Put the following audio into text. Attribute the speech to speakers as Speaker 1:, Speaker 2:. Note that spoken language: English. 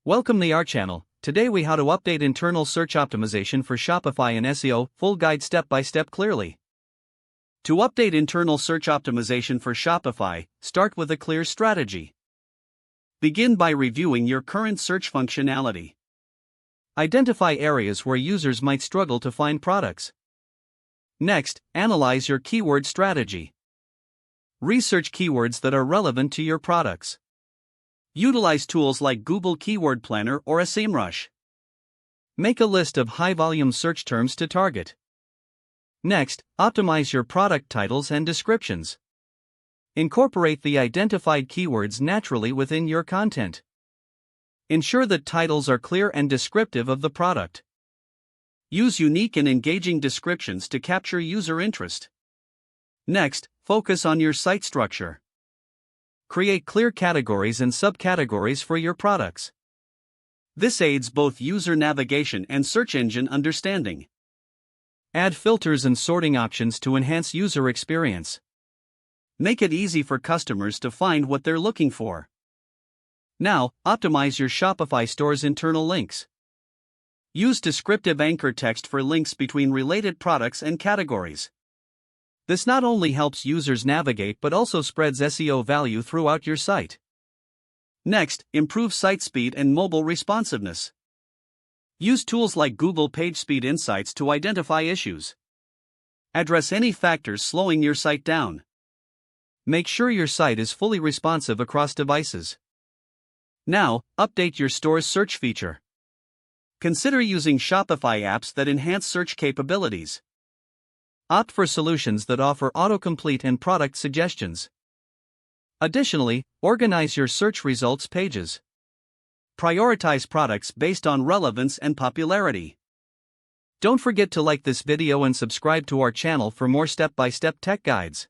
Speaker 1: Welcome to our channel. Today we how to update internal search optimization for Shopify and SEO, full guide step by step clearly. To update internal search optimization for Shopify, start with a clear strategy. Begin by reviewing your current search functionality. Identify areas where users might struggle to find products. Next, analyze your keyword strategy. Research keywords that are relevant to your products. Utilize tools like Google Keyword Planner or a SEMrush. Make a list of high-volume search terms to target. Next, optimize your product titles and descriptions. Incorporate the identified keywords naturally within your content. Ensure that titles are clear and descriptive of the product. Use unique and engaging descriptions to capture user interest. Next, focus on your site structure. Create clear categories and subcategories for your products. This aids both user navigation and search engine understanding. Add filters and sorting options to enhance user experience. Make it easy for customers to find what they're looking for. Now, optimize your Shopify store's internal links. Use descriptive anchor text for links between related products and categories. This not only helps users navigate but also spreads SEO value throughout your site. Next, improve site speed and mobile responsiveness. Use tools like Google PageSpeed Insights to identify issues. Address any factors slowing your site down. Make sure your site is fully responsive across devices. Now, update your store's search feature. Consider using Shopify apps that enhance search capabilities. Opt for solutions that offer autocomplete and product suggestions. Additionally, organize your search results pages. Prioritize products based on relevance and popularity. Don't forget to like this video and subscribe to our channel for more step-by-step tech guides.